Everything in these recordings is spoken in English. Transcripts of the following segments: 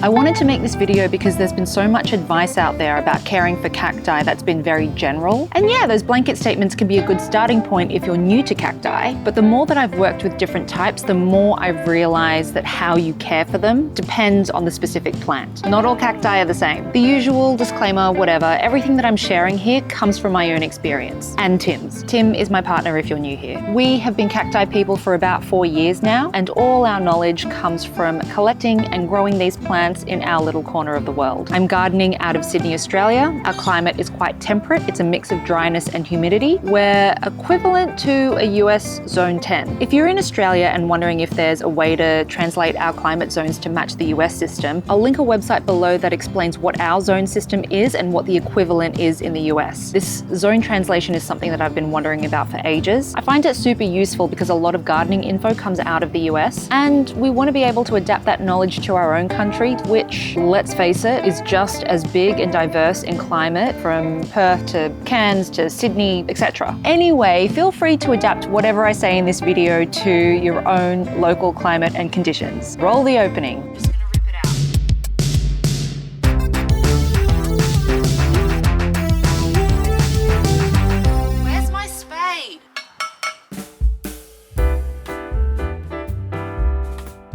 I wanted to make this video because there's been so much advice out there about caring for cacti that's been very general. And yeah, those blanket statements can be a good starting point if you're new to cacti, but the more that I've worked with different types, the more I've realized that how you care for them depends on the specific plant. Not all cacti are the same. The usual disclaimer, whatever, everything that I'm sharing here comes from my own experience. And Tim's. Tim is my partner if you're new here. We have been cacti people for about 4 years now, and all our knowledge comes from collecting and growing these plants in our little corner of the world. I'm gardening out of Sydney, Australia. Our climate is quite temperate. It's a mix of dryness and humidity. We're equivalent to a US zone 10. If you're in Australia and wondering if there's a way to translate our climate zones to match the US system, I'll link a website below that explains what our zone system is and what the equivalent is in the US. This zone translation is something that I've been wondering about for ages. I find it super useful because a lot of gardening info comes out of the US, and we want to be able to adapt that knowledge to our own country, which, let's face it, is just as big and diverse in climate from Perth to Cairns to Sydney, etc. Anyway, feel free to adapt whatever I say in this video to your own local climate and conditions. Roll the opening.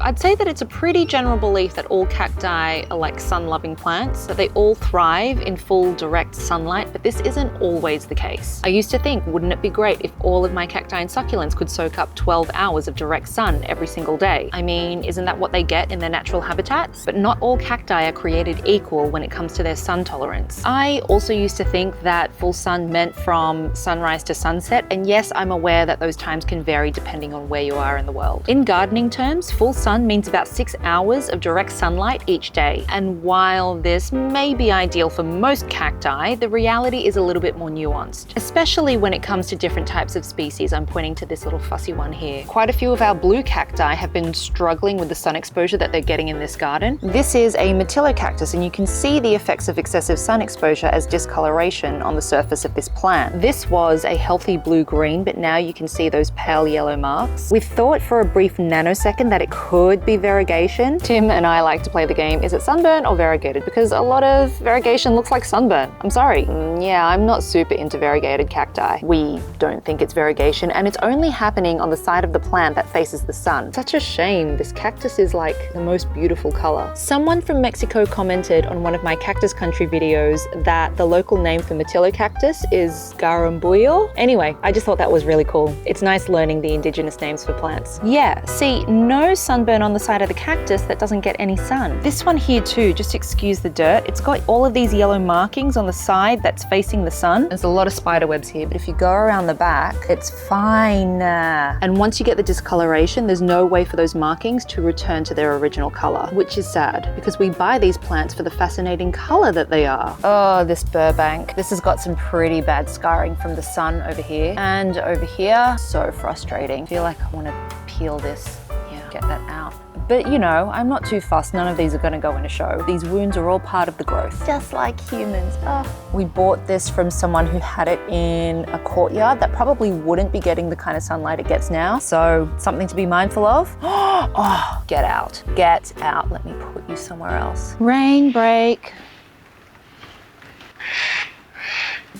I'd say that it's a pretty general belief that all cacti are like sun-loving plants, that they all thrive in full direct sunlight, but this isn't always the case. I used to think, wouldn't it be great if all of my cacti and succulents could soak up 12 hours of direct sun every single day? I mean, isn't that what they get in their natural habitats? But not all cacti are created equal when it comes to their sun tolerance. I also used to think that full sun meant from sunrise to sunset, and yes, I'm aware that those times can vary depending on where you are in the world. In gardening terms, full sun means about 6 hours of direct sunlight each day. And while this may be ideal for most cacti, the reality is a little bit more nuanced, especially when it comes to different types of species. I'm pointing to this little fussy one here. Quite a few of our blue cacti have been struggling with the sun exposure that they're getting in this garden. This is a Metillocactus, and you can see the effects of excessive sun exposure as discoloration on the surface of this plant. This was a healthy blue-green, but now you can see those pale yellow marks. We thought for a brief nanosecond that it could be variegation. Tim and I like to play the game, is it sunburn or variegated? Because a lot of variegation looks like sunburn. I'm sorry. Yeah, I'm not super into variegated cacti. We don't think it's variegation, and it's only happening on the side of the plant that faces the sun. Such a shame. This cactus is like the most beautiful color. Someone from Mexico commented on one of my Cactus Country videos that the local name for Metillocactus is Garambullo. Anyway, I just thought that was really cool. It's nice learning the indigenous names for plants. Yeah, see, no sunburn on the side of the cactus that doesn't get any sun. This one here too, just excuse the dirt. It's got all of these yellow markings on the side that's facing the sun. There's a lot of spider webs here, but if you go around the back, it's fine. And once you get the discoloration, there's no way for those markings to return to their original color, which is sad because we buy these plants for the fascinating color that they are. Oh, this Burbank. This has got some pretty bad scarring from the sun over here and over here. So frustrating. I feel like I want to peel this. Get that out. But you know, I'm not too fussed. None of these are going to go in a show. These wounds are all part of the growth, just like humans. Oh. We bought this from someone who had it in a courtyard that probably wouldn't be getting the kind of sunlight it gets now. So something to be mindful of. Oh, get out. Get out. Let me put you somewhere else. Rain break.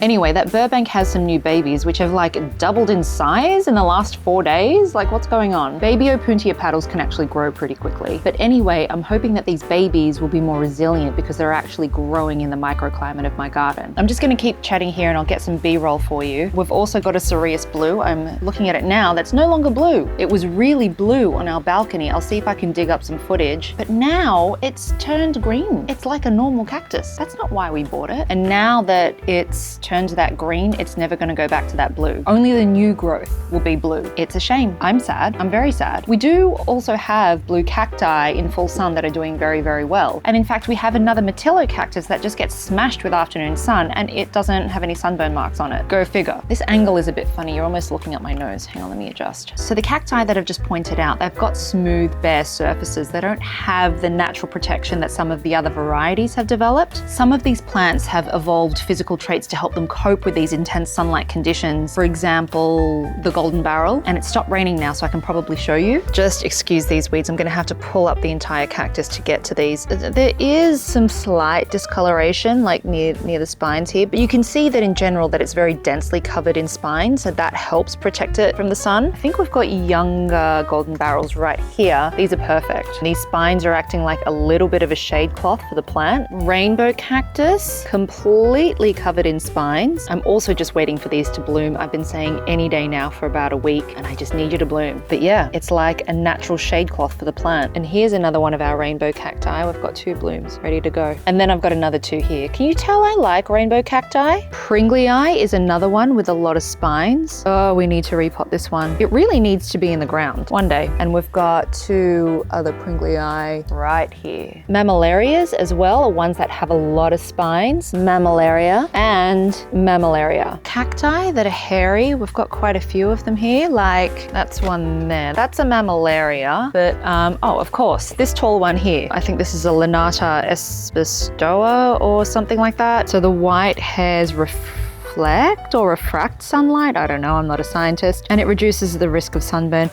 Anyway, that Burbank has some new babies which have like doubled in size in the last 4 days. Like, what's going on? Baby Opuntia paddles can actually grow pretty quickly. But anyway, I'm hoping that these babies will be more resilient because they're actually growing in the microclimate of my garden. I'm just gonna keep chatting here and I'll get some B-roll for you. We've also got a cereus blue. I'm looking at it now. That's no longer blue. It was really blue on our balcony. I'll see if I can dig up some footage. But now it's turned green. It's like a normal cactus. That's not why we bought it. And now that it's turned to that green, it's never going to go back to that blue. Only the new growth will be blue. It's a shame. I'm sad. I'm very sad. We do also have blue cacti in full sun that are doing very, very well. And in fact, we have another Metillocactus that just gets smashed with afternoon sun and it doesn't have any sunburn marks on it. Go figure. This angle is a bit funny. You're almost looking at my nose. Hang on, let me adjust. So the cacti that I've just pointed out, they've got smooth, bare surfaces. They don't have the natural protection that some of the other varieties have developed. Some of these plants have evolved physical traits to help them them cope with these intense sunlight conditions. For example, the golden barrel, and it stopped raining now, so I can probably show you. Just excuse these weeds. I'm gonna have to pull up the entire cactus to get to these. There is some slight discoloration, like near the spines here, but you can see that in general that it's very densely covered in spines, so that helps protect it from the sun. I think we've got younger golden barrels right here. These are perfect. These spines are acting like a little bit of a shade cloth for the plant. Rainbow cactus, completely covered in spines. I'm also just waiting for these to bloom. I've been saying any day now for about a week, and I just need you to bloom. But yeah, it's like a natural shade cloth for the plant. And here's another one of our rainbow cacti. We've got 2 blooms ready to go. And then I've got another 2 here. Can you tell I like rainbow cacti? Pringlei is another one with a lot of spines. Oh, we need to repot this one. It really needs to be in the ground one day. And we've got 2 other Pringlei right here. Mammillarias as well are ones that have a lot of spines. Mammillaria and Mammillaria. Cacti that are hairy, we've got quite a few of them here. Like that's one there. That's a Mammillaria. But oh, of course, this tall one here. I think this is a Lanata espestoa or something like that. So the white hairs reflect or refract sunlight. I don't know, I'm not a scientist. And it reduces the risk of sunburn.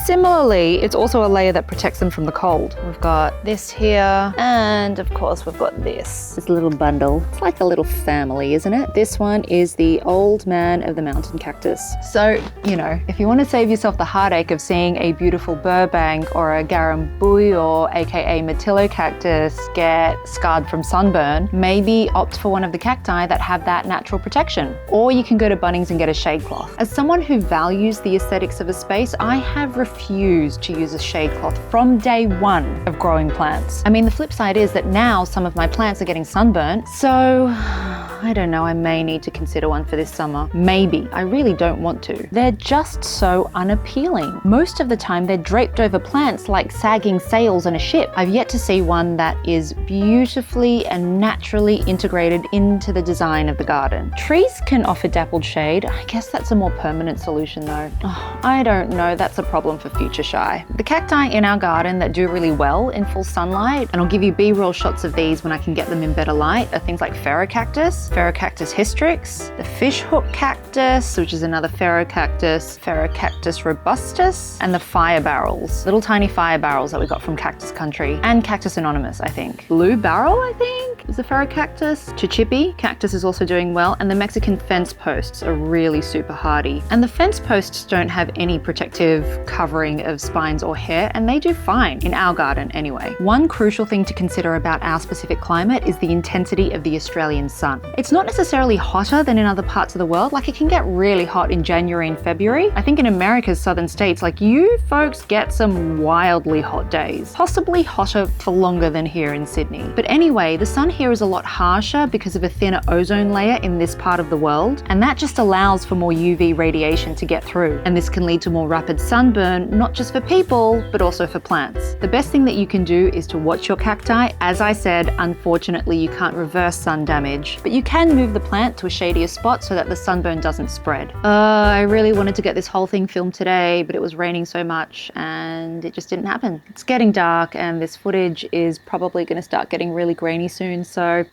Similarly, it's also a layer that protects them from the cold. We've got this here, and of course we've got this little bundle. It's like a little family, isn't it? This one is the old man of the mountain cactus. So, you know, if you want to save yourself the heartache of seeing a beautiful Burbank or a Garambuyio, aka Matillo cactus, get scarred from sunburn, maybe opt for one of the cacti that have that natural protection. Or you can go to Bunnings and get a shade cloth. As someone who values the aesthetics of a space, I have refused to use a shade cloth from day one of growing plants. I mean, the flip side is that now some of my plants are getting sunburnt, so I don't know, I may need to consider one for this summer. Maybe. I really don't want to. They're just so unappealing. Most of the time they're draped over plants like sagging sails on a ship. I've yet to see one that is beautifully and naturally integrated into the design of the garden. Trees can offer dappled shade. I guess that's a more permanent solution though. Oh, I don't know, that's a problem for future shy. The cacti in our garden that do really well in full sunlight, and I'll give you B-roll shots of these when I can get them in better light, are things like Ferrocactus, Ferrocactus hystrix, the fishhook cactus, which is another ferrocactus, Ferrocactus robustus, and the fire barrels, little tiny fire barrels that we got from Cactus Country, and Cactus Anonymous, I think. Blue barrel, I think, is the ferrocactus. Chichipi cactus is also doing well, and the Mexican fence posts are really super hardy. And the fence posts don't have any protective covering of spines or hair, and they do fine in our garden anyway. One crucial thing to consider about our specific climate is the intensity of the Australian sun. It's not necessarily hotter than in other parts of the world. Like, it can get really hot in January and February. I think in America's southern states, like, you folks get some wildly hot days, possibly hotter for longer than here in Sydney. But anyway, the sun here is a lot harsher because of a thinner ozone layer in this part of the world, and that just allows for more UV radiation to get through. And this can lead to more rapid sunburn, not just for people, but also for plants. The best thing that you can do is to watch your cacti. As I said, unfortunately, you can't reverse sun damage, but you can move the plant to a shadier spot so that the sunburn doesn't spread. I really wanted to get this whole thing filmed today, but it was raining so much and it just didn't happen. It's getting dark and this footage is probably going to start getting really grainy soon, so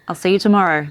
I'll see you tomorrow.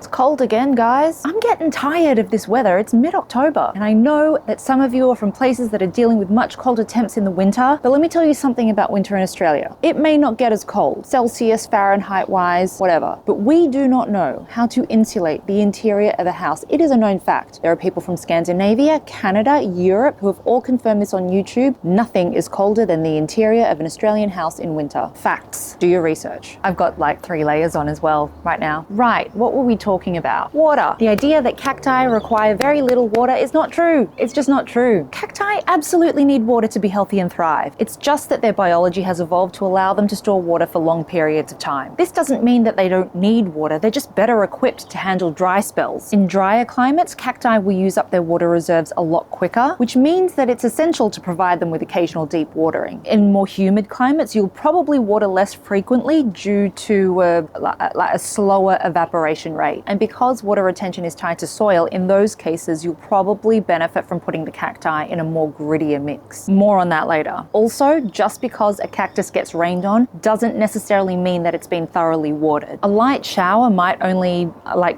Cold again, guys. I'm getting tired of this weather. It's mid-October, and I know that some of you are from places that are dealing with much colder temps in the winter, but let me tell you something about winter in Australia. It may not get as cold, Celsius, Fahrenheit wise, whatever, but we do not know how to insulate the interior of a house. It is a known fact. There are people from Scandinavia, Canada, Europe who have all confirmed this on YouTube. Nothing is colder than the interior of an Australian house in winter. Facts. Do your research. I've got like 3 layers on as well right now. Right, what were we talking about? Water. The idea that cacti require very little water is not true. It's just not true. Cacti absolutely need water to be healthy and thrive. It's just that their biology has evolved to allow them to store water for long periods of time. This doesn't mean that they don't need water. They're just better equipped to handle dry spells. In drier climates, cacti will use up their water reserves a lot quicker, which means that it's essential to provide them with occasional deep watering. In more humid climates, you'll probably water less frequently due to a slower evaporation rate. And because because water retention is tied to soil, in those cases, you'll probably benefit from putting the cacti in a more grittier mix. More on that later. Also, just because a cactus gets rained on doesn't necessarily mean that it's been thoroughly watered. A light shower might only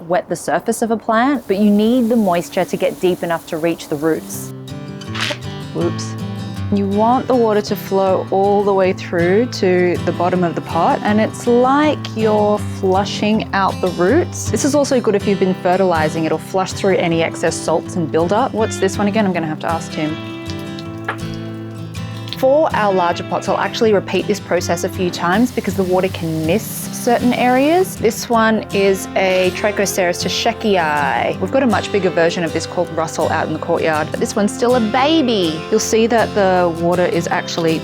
wet the surface of a plant, but you need the moisture to get deep enough to reach the roots. Whoops. You want the water to flow all the way through to the bottom of the pot, and it's like you're flushing out the roots. This is also good if you've been fertilizing. It'll flush through any excess salts and buildup. What's this one again? I'm gonna have to ask Tim. For our larger pots, I'll actually repeat this process a few times because the water can miss certain areas. This one is a Trichoceros tschekii. We've got a much bigger version of this called Russell out in the courtyard, but this one's still a baby. You'll see that the water is actually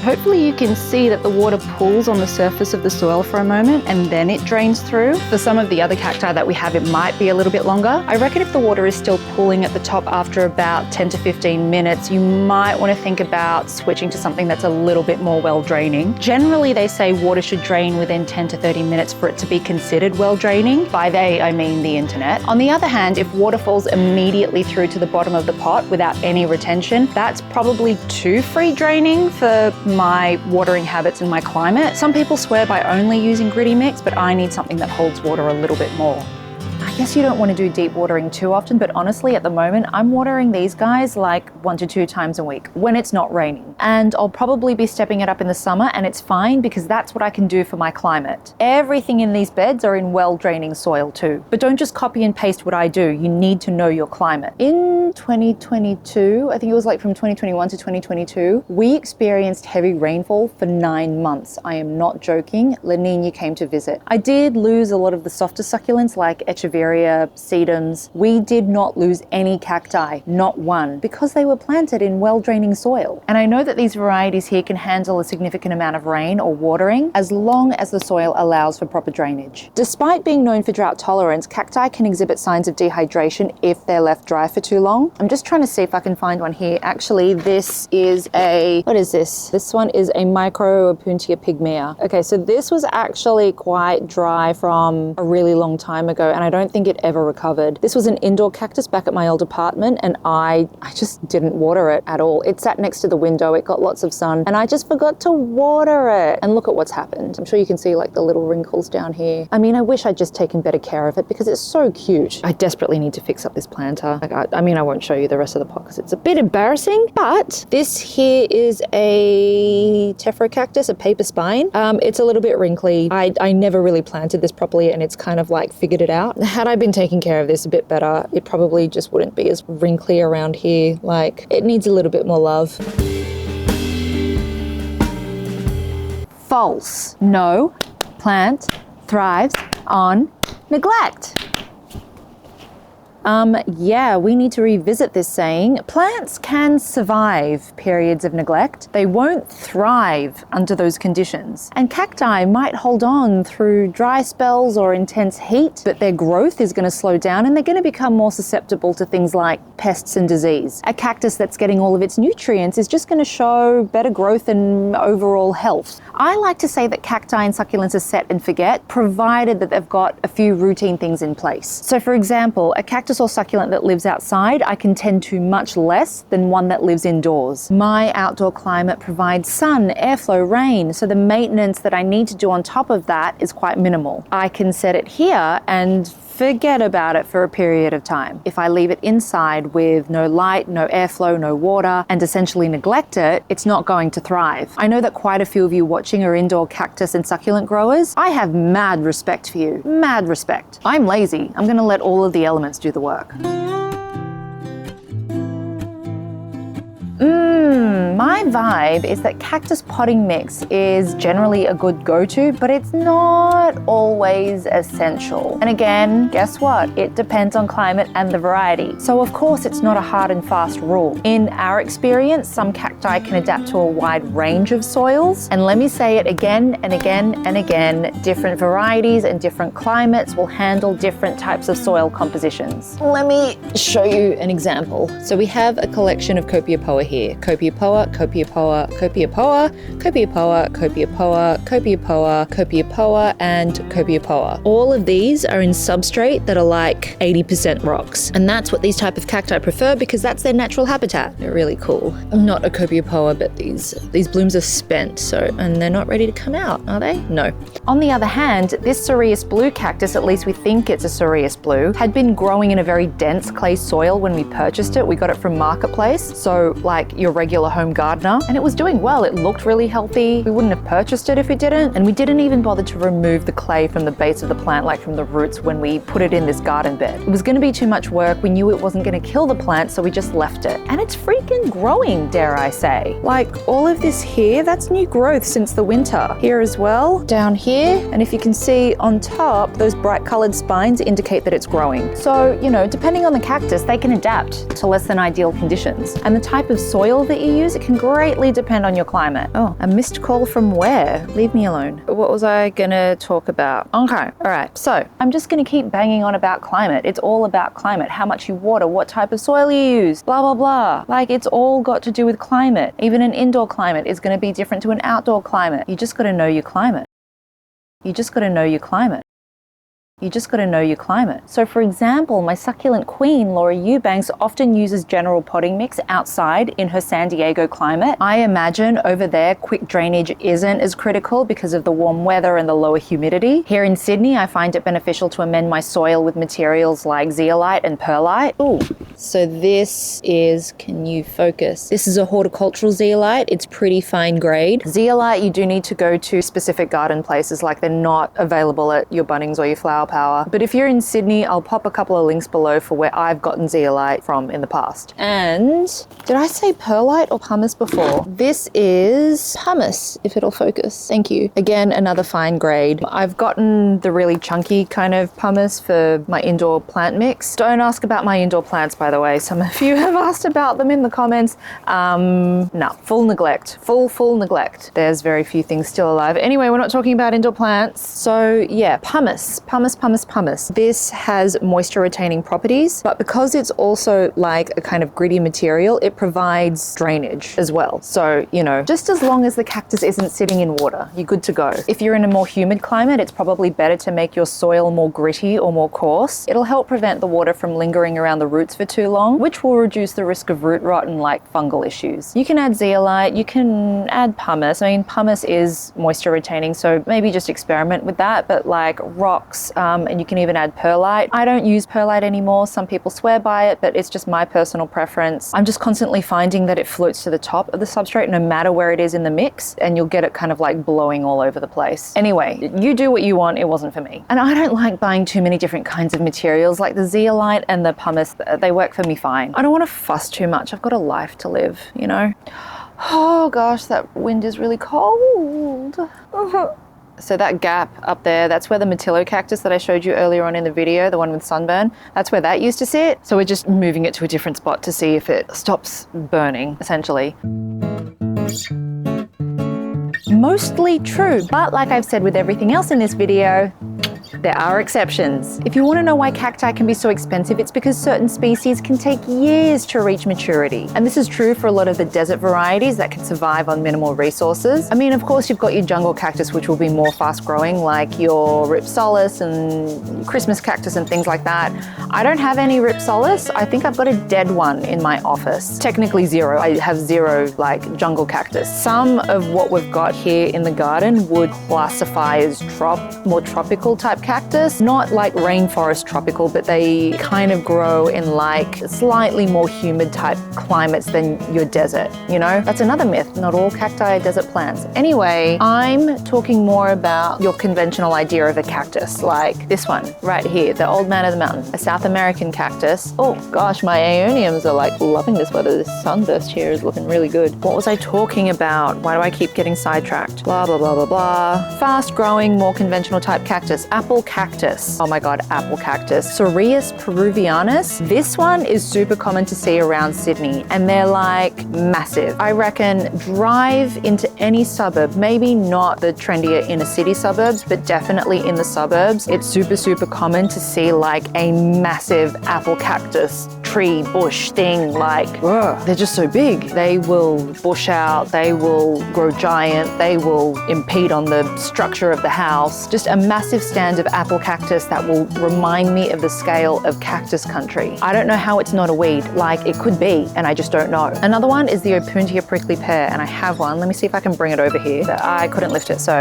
hopefully you can see that the water pools on the surface of the soil for a moment and then it drains through. For some of the other cacti that we have, it might be a little bit longer. I reckon if the water is still pooling at the top after about 10 to 15 minutes, you might want to think about switching to something that's a little bit more well draining. Generally, they say water should drain within 10 to 30 minutes for it to be considered well draining. By they, I mean the internet. On the other hand, if water falls immediately through to the bottom of the pot without any retention, that's probably too free draining for my watering habits and my climate. Some people swear by only using gritty mix, but I need something that holds water a little bit more. I guess you don't want to do deep watering too often, but honestly, at the moment, I'm watering these guys like 1 to 2 times a week when it's not raining. And I'll probably be stepping it up in the summer, and it's fine because that's what I can do for my climate. Everything in these beds are in well-draining soil too. But don't just copy and paste what I do. You need to know your climate. In 2022, I think it was like from 2021 to 2022, we experienced heavy rainfall for 9 months. I am not joking. La Nina came to visit. I did lose a lot of the softer succulents like Echeveria, sedums. We did not lose any cacti, not one, because they were planted in well-draining soil. And I know that these varieties here can handle a significant amount of rain or watering as long as the soil allows for proper drainage. Despite being known for drought tolerance, cacti can exhibit signs of dehydration if they're left dry for too long. I'm just trying to see if I can find one here. Actually, this is what is this? This one is a Micropuntia pygmea. Okay, so this was actually quite dry from a really long time ago, and I don't think it ever recovered. This was an indoor cactus back at my old apartment, and I just didn't water it at all. It sat next to the window, it got lots of sun, and I just forgot to water it. And look at what's happened. I'm sure you can see like the little wrinkles down here. I mean, I wish I'd just taken better care of it because it's so cute. I desperately need to fix up this planter. I mean, I won't show you the rest of the pot because it's a bit embarrassing, but this here is a Tephro-cactus, a paper spine. It's a little bit wrinkly. I never really planted this properly, and it's kind of like figured it out. Had I been taking care of this a bit better, it probably just wouldn't be as wrinkly around here. Like, it needs a little bit more love. False. No plant thrives on neglect. Yeah, we need to revisit this saying. Plants can survive periods of neglect. They won't thrive under those conditions. And cacti might hold on through dry spells or intense heat, but their growth is going to slow down and they're going to become more susceptible to things like pests and disease. A cactus that's getting all of its nutrients is just going to show better growth and overall health. I like to say that cacti and succulents are set and forget, provided that they've got a few routine things in place. So for example, a cactus or succulent that lives outside, I can tend to much less than one that lives indoors. My outdoor climate provides sun, airflow, rain, so the maintenance that I need to do on top of that is quite minimal. I can set it here and forget about it for a period of time. If I leave it inside with no light, no airflow, no water, and essentially neglect it, it's not going to thrive. I know that quite a few of you watching are indoor cactus and succulent growers. I have mad respect for you. Mad respect. I'm lazy. I'm going to let all of the elements do the work. My vibe is that cactus potting mix is generally a good go-to, but it's not always essential. And again, guess what? It depends on climate and the variety. So of course, it's not a hard and fast rule. In our experience, some cacti can adapt to a wide range of soils. And let me say it again and again and again, different varieties and different climates will handle different types of soil compositions. Let me show you an example. So we have a collection of Copiopoa here. Copiopoa Copiapoa, Copiapoa, Copiapoa, Copiapoa, Copiapoa, Copiapoa, and Copiapoa. All of these are in substrate that are like 80% rocks. And that's what these type of cacti prefer because that's their natural habitat. They're really cool. Not a Copiapoa, but these blooms are spent, and they're not ready to come out, are they? No. On the other hand, this cereus blue cactus, at least we think it's a cereus blue, had been growing in a very dense clay soil when we purchased it. We got it from Marketplace, so like your regular home gardener, and it was doing well. It looked really healthy. We wouldn't have purchased it if it didn't, and we didn't even bother to remove the clay from the base of the plant, like from the roots when we put it in this garden bed. It was going to be too much work. We knew it wasn't going to kill the plant, so we just left it. And it's freaking growing, dare I say. Like all of this here, that's new growth since the winter. Here as well, down here, and if you can see on top, those bright colored spines indicate that it's growing. So, you know, depending on the cactus, they can adapt to less than ideal conditions. And the type of soil that you use, it can greatly depend on your climate. Oh, a missed call from where? Leave me alone. What was I gonna talk about? Okay, all right. So I'm just gonna keep banging on about climate. It's all about climate. How much you water, what type of soil you use, blah, blah, blah. Like it's all got to do with climate. Even an indoor climate is gonna be different to an outdoor climate. You just gotta know your climate. You just gotta know your climate. You just got to know your climate. So for example, my succulent queen, Laura Eubanks, often uses general potting mix outside in her San Diego climate. I imagine over there, quick drainage isn't as critical because of the warm weather and the lower humidity. Here in Sydney, I find it beneficial to amend my soil with materials like zeolite and perlite. Ooh, so this is, can you focus? This is a horticultural zeolite. It's pretty fine grade. Zeolite, you do need to go to specific garden places, like they're not available at your Bunnings or your Flower Power. But if you're in Sydney, I'll pop a couple of links below for where I've gotten zeolite from in the past. And did I say perlite or pumice before? This is pumice, if it'll focus. Thank you. Again, another fine grade. I've gotten the really chunky kind of pumice for my indoor plant mix. Don't ask about my indoor plants, by the way. Some of you have asked about them in the comments. No, full neglect. Full neglect. There's very few things still alive. Anyway, we're not talking about indoor plants. So yeah, pumice. This has moisture retaining properties, but because it's also like a kind of gritty material, it provides drainage as well. So, you know, just as long as the cactus isn't sitting in water, you're good to go. If you're in a more humid climate, it's probably better to make your soil more gritty or more coarse. It'll help prevent the water from lingering around the roots for too long, which will reduce the risk of root rot and like fungal issues. You can add zeolite, you can add pumice. I mean, pumice is moisture retaining, so maybe just experiment with that, but like rocks, and you can even add perlite. I don't use perlite anymore. Some people swear by it, but it's just my personal preference. I'm just constantly finding that it floats to the top of the substrate no matter where it is in the mix, and you'll get it kind of like blowing all over the place. Anyway, you do what you want. It wasn't for me. And I don't like buying too many different kinds of materials. Like the zeolite and the pumice, they work for me fine. I don't want to fuss too much. I've got a life to live, you know? Oh gosh, that wind is really cold. So that gap up there, that's where the Matillo cactus that I showed you earlier on in the video, the one with sunburn, that's where that used to sit. So we're just moving it to a different spot to see if it stops burning, essentially. Mostly true, but like I've said with everything else in this video, there are exceptions. If you want to know why cacti can be so expensive, it's because certain species can take years to reach maturity. And this is true for a lot of the desert varieties that can survive on minimal resources. I mean, of course, you've got your jungle cactus, which will be more fast growing, like your Ripsalis and Christmas cactus and things like that. I don't have any Ripsalis. I think I've got a dead one in my office. Technically zero. I have zero like jungle cactus. Some of what we've got here in the garden would classify as more tropical type cactus, not like rainforest tropical, but they kind of grow in like slightly more humid type climates than your desert, you know? That's another myth. Not all cacti are desert plants. Anyway, I'm talking more about your conventional idea of a cactus, like this one right here, the old man of the mountain, a South American cactus. Oh gosh, my aeoniums are like loving this weather. This sunburst here is looking really good. What was I talking about? Why do I keep getting sidetracked? Blah, blah, blah, blah, blah. Fast growing, more conventional type cactus. Apple cactus. Oh my God, apple cactus. Cereus peruvianus. This one is super common to see around Sydney, and they're like massive. I reckon drive into any suburb, maybe not the trendier inner city suburbs, but definitely in the suburbs. It's super, super common to see like a massive apple cactus tree, bush thing, like, they're just so big. They will bush out, they will grow giant, they will impede on the structure of the house. Just a massive stand of apple cactus that will remind me of the scale of cactus country. I don't know how it's not a weed, like it could be, and I just don't know. Another one is the Opuntia prickly pear, and I have one. Let me see if I can bring it over here. But I couldn't lift it, so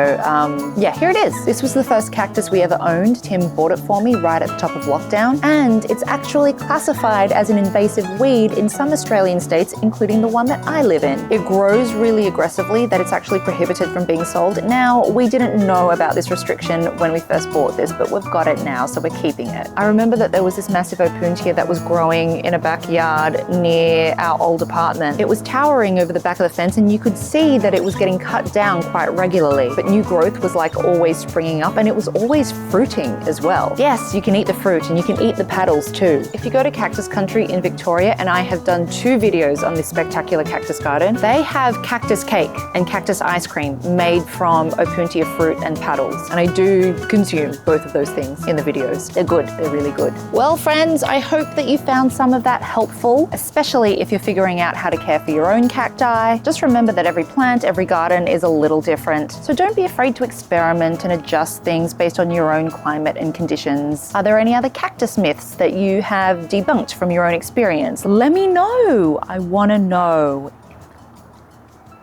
yeah, here it is. This was the first cactus we ever owned. Tim bought it for me right at the top of lockdown, and it's actually classified as an invasive weed in some Australian states, including the one that I live in. It grows really aggressively that it's actually prohibited from being sold. Now, we didn't know about this restriction when we first bought this, but we've got it now, so we're keeping it. I remember that there was this massive Opuntia that was growing in a backyard near our old apartment. It was towering over the back of the fence, and you could see that it was getting cut down quite regularly, but new growth was like always springing up, and it was always fruiting as well. Yes, you can eat the fruit and you can eat the petals too. If you go to Cactus Country in Victoria, and I have done 2 videos on this spectacular cactus garden, they have cactus cake and cactus ice cream made from Opuntia fruit and petals. And I do consume both of those things in the videos. They're good, they're really good. Well, friends, I hope that you found some of that helpful, especially if you're figuring out how to care for your own cacti. Just remember that every plant, every garden is a little different. So don't be afraid to experiment and adjust things based on your own climate and conditions. Are there any other cactus myths that you have debunked from your own experience? Let me know. I want to know.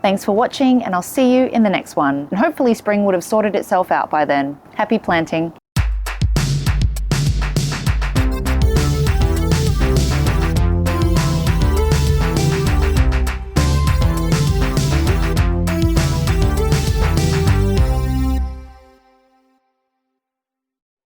Thanks for watching, and I'll see you in the next one. And hopefully spring would have sorted itself out by then. Happy planting.